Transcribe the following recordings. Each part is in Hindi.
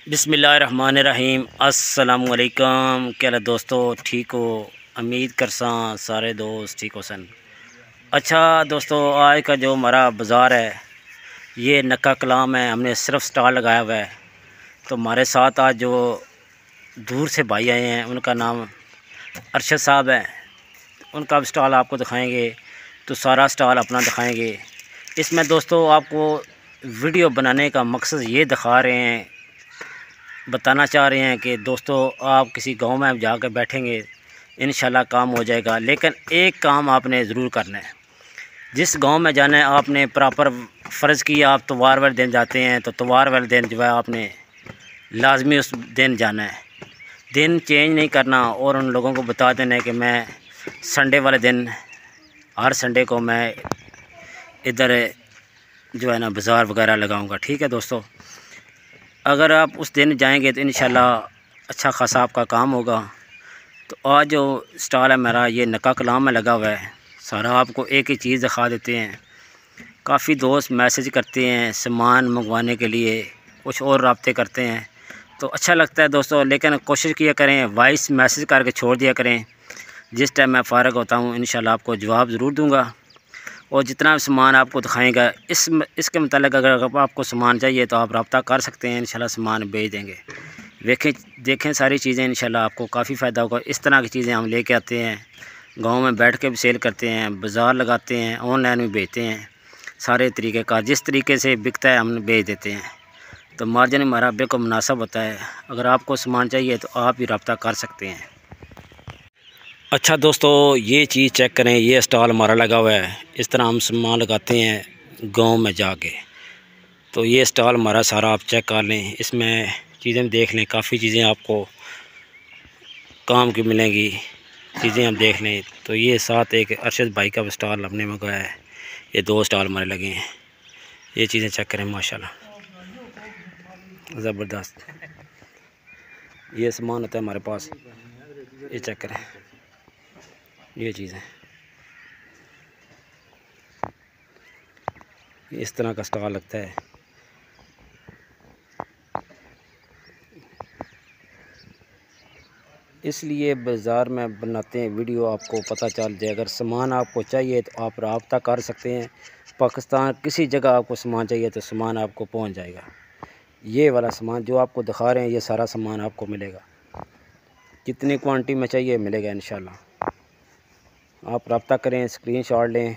बिस्मिल्लाहिर्रहमानिर्रहीम। अस्सलामुअलैकुम। क्या दोस्तों, ठीक हो? उम्मीद करसा सारे दोस्त ठीक हो सन। अच्छा दोस्तों, आज का जो हमारा बाज़ार है ये नक्का कलाम है। हमने सिर्फ स्टॉल लगाया हुआ है। तो हमारे साथ आज जो दूर से भाई आए हैं उनका नाम अरशद साहब है। उनका भी स्टॉल आपको दिखाएंगे, तो सारा स्टॉल अपना दिखाएंगे। इसमें दोस्तों आपको वीडियो बनाने का मकसद ये दिखा रहे हैं, बताना चाह रहे हैं कि दोस्तों आप किसी गांव में जाकर बैठेंगे इंशाल्लाह काम हो जाएगा। लेकिन एक काम आपने ज़रूर करना है। जिस गांव में जाना है आपने प्रॉपर फ़र्ज़ किया, आप त्योहार वाले दिन जाते हैं तो त्योहार वाले दिन जो है आपने लाजमी उस दिन जाना है, दिन चेंज नहीं करना। और उन लोगों को बता देना है कि मैं संडे वाले दिन, हर संडे को मैं इधर जो है ना बाज़ार वगैरह लगाऊंगा। ठीक है दोस्तों, अगर आप उस दिन जाएंगे तो इंशाल्लाह अच्छा खासा आपका काम होगा। तो आज जो स्टॉल है मेरा ये नक्का कलाम में लगा हुआ है। सारा आपको एक ही चीज़ दिखा देते हैं। काफ़ी दोस्त मैसेज करते हैं सामान मंगवाने के लिए, कुछ और राब्ते करते हैं तो अच्छा लगता है दोस्तों। लेकिन कोशिश किया करें, वॉइस मैसेज करके छोड़ दिया करें। जिस टाइम मैं फ़ारग होता हूँ इंशाल्लाह आपको जवाब ज़रूर दूँगा। और जितना भी सामान आपको दिखाएंगा इसके मतलब अगर आपको सामान चाहिए तो आप रब्ता कर सकते हैं, इंशाल्लाह सामान भेज देंगे। देखें सारी चीज़ें, इंशाल्लाह आपको काफ़ी फ़ायदा होगा। इस तरह की चीज़ें हम लेके आते हैं, गांव में बैठ के भी सेल करते हैं, बाज़ार लगाते हैं, ऑनलाइन भी बेचते हैं। सारे तरीक़े का जिस तरीके से बिकता है हम बेच देते हैं। तो मार्जिन हमारा बिल्कुल मुनासिब होता है। अगर आपको सामान चाहिए तो आप भी रब्ता कर सकते हैं। अच्छा दोस्तों, ये चीज़ चेक करें, ये स्टॉल हमारा लगा हुआ है। इस तरह हम सामान लगाते हैं गांव में जाके। तो ये स्टॉल हमारा सारा आप चेक कर लें, इसमें चीज़ें देख लें। काफ़ी चीज़ें आपको काम की मिलेंगी, चीज़ें हम देख लें। तो ये साथ एक अरशद भाई का स्टॉल हमने मंगवाया है। ये दो स्टॉल हमारे लगे हैं। ये चीज़ें चेक करें, माशाल्लाह ज़बरदस्त। ये सामान होता है हमारे पास, ये चेक करें, ये चीज़ें इस तरह का स्टॉल लगता है। इसलिए बाज़ार में बनाते हैं वीडियो, आपको पता चल जाए। अगर सामान आपको चाहिए तो आप रब्ता कर सकते हैं। पाकिस्तान किसी जगह आपको सामान चाहिए तो सामान आपको पहुंच जाएगा। ये वाला सामान जो आपको दिखा रहे हैं ये सारा सामान आपको मिलेगा। कितनी क्वांटिटी में चाहिए मिलेगा इंशाल्लाह। आप रब्ता करें, स्क्रीनशॉट लें,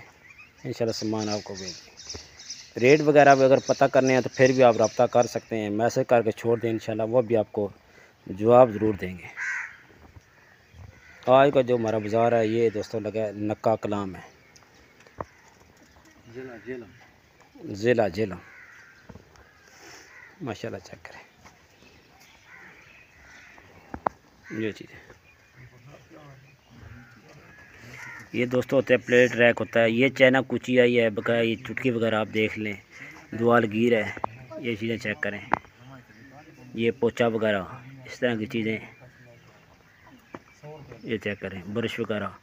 इंशाल्लाह सामान आपको भेज दें। रेट वगैरह भी अगर पता करने हैं तो फिर भी आप रब्ता कर सकते हैं, मैसेज करके छोड़ दें, इंशाल्लाह वो भी आपको जवाब ज़रूर देंगे। आज का जो हमारा बाज़ार है ये दोस्तों लगा है नक्का कलाम है, ज़िला झेलम। माशाल्लाह चेक करें ये चीज़ें। ये दोस्तों होता है प्लेट रैक होता है। ये चाइना कुची आई है बकाया, ये चुटकी वगैरह आप देख लें, दुआलगीर है। ये चीज़ें चेक करें, ये पोचा वगैरह इस तरह की चीज़ें ये चेक करें, ब्रश वगैरह।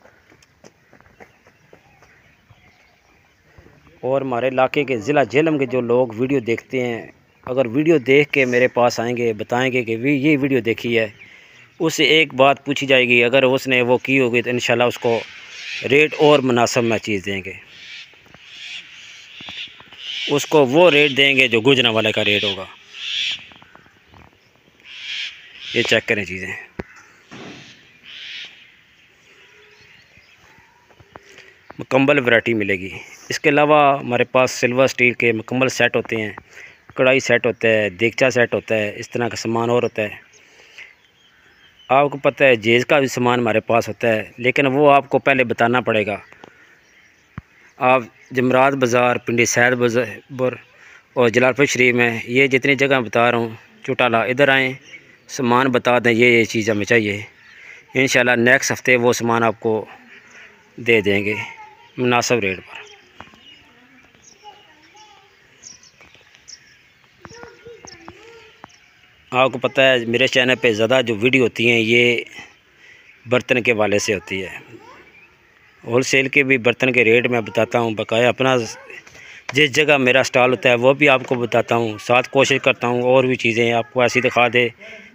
और हमारे इलाके के ज़िला झेलम के जो लोग वीडियो देखते हैं, अगर वीडियो देख के मेरे पास आएंगे, बताएंगे कि ये वीडियो देखी है, उससे एक बात पूछी जाएगी। अगर उसने वो की होगी तो इंशाल्लाह उसको रेट और मुनासिब में चीज़ देंगे, उसको वो रेट देंगे जो गुजरा वाले का रेट होगा। ये चेक करें चीज़ें, मुकम्मल वैरायटी मिलेगी। इसके अलावा हमारे पास सिल्वर स्टील के मुकम्मल सेट होते हैं, कढ़ाई सेट होता है, देगचा सेट होता है, इस तरह का सामान और होता है। आपको पता है जेज़ का भी सामान हमारे पास होता है, लेकिन वो आपको पहले बताना पड़ेगा। आप जमरात बाज़ार, पिंडी सैद बाज़ार और जलालपुर शरीफ में, ये जितनी जगह बता रहा हूँ, चौटाला, इधर आएँ, सामान बता दें ये चीज़ हमें चाहिए। इंशाल्लाह नेक्स्ट हफ़्ते वो सामान आपको दे देंगे मुनासिब रेट पर। आपको पता है मेरे चैनल पे ज़्यादा जो वीडियो होती हैं ये बर्तन के वाले से होती है। होल सेल के भी बर्तन के रेट मैं बताता हूँ, बकाया अपना जिस जगह मेरा स्टॉल होता है वो भी आपको बताता हूँ, साथ कोशिश करता हूँ और भी चीज़ें आपको ऐसी दिखा दे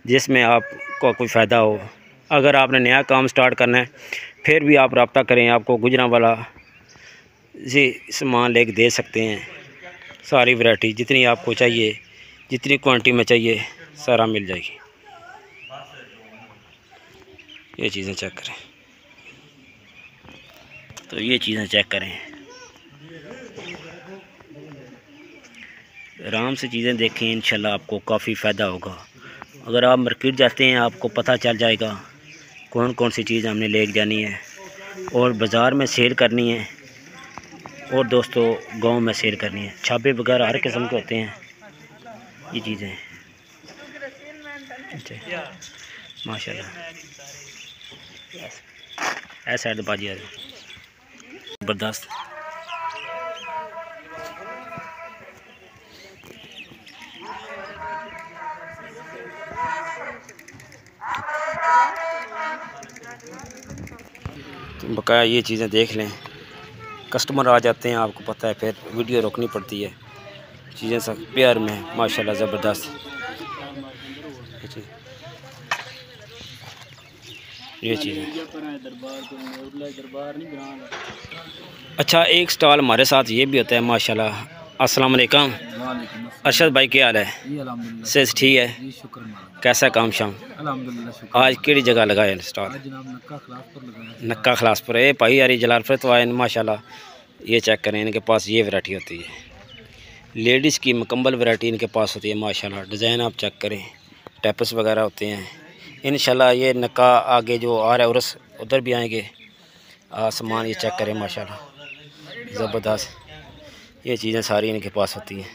जिसमें आपको कोई फ़ायदा हो। अगर आपने नया काम स्टार्ट करना है फिर भी आप रब्ता करें, आपको गुजरांवाला से सामान लेके दे सकते हैं। सारी वैरायटी जितनी आपको चाहिए, जितनी क्वांटिटी में चाहिए सारा मिल जाएगी। ये चीज़ें चेक करें, तो ये चीज़ें चेक करें, आराम से चीज़ें देखें, इंशाल्लाह आपको काफ़ी फ़ायदा होगा। अगर आप मार्केट जाते हैं आपको पता चल जाएगा कौन कौन सी चीज़ हमने लेके जानी है और बाज़ार में सेल करनी है और दोस्तों गांव में सेल करनी है। छापे वगैरह हर किस्म के होते हैं ये चीज़ें। माशाल्लाह ऐसा साइड बाजी ज़बरदस्त। तो बकाया ये चीज़ें देख लें, कस्टमर आ जाते हैं आपको पता है, फिर वीडियो रोकनी पड़ती है। चीज़ें सब प्यार में माशाल्लाह ज़बरदस्त। ये चीज़ें अच्छा, एक स्टॉल हमारे साथ ये भी होता है माशाल्लाह। अस्सलाम वालेकुम अरशद भाई, क्या हाल है? सेहत ठीक है? कैसा काम शाम? आज केड़ी जगह लगाया स्टॉल? नक्का खलासपुर है भाई यारी जलालपुर तो आए माशाल्लाह। ये चेक करें, इनके पास ये वैरायटी होती है, लेडीज़ की मुकम्मल वैरायटी इनके पास होती है माशाल्लाह। डिज़ाइन आप चेक करें, टैप्स वगैरह होते हैं इंशाल्लाह। ये नक्का आगे जो आ रहा है उर्स उधर भी आएंगे। सामान ये चेक करें माशाल्लाह ज़बरदस्त। ये चीज़ें सारी इनके पास होती हैं,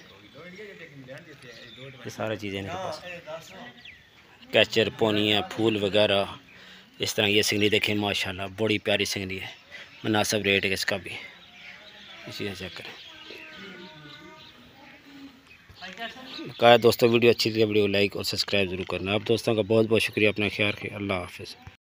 ये सारी चीज़ें इनके पास, कैचर पोनियाँ फूल वगैरह इस तरह। ये सिंगनी देखें माशाल्लाह, बड़ी प्यारी सिंगनी है, मुनासिब रेट है इसका भी। ये चीज़ें चेक करें। कहा दोस्तों वीडियो अच्छी लगी वीडियो लाइक और सब्सक्राइब ज़रूर करना। आप दोस्तों का बहुत बहुत शुक्रिया, अपना ख्याल रखें। अल्लाह हाफ़िज़।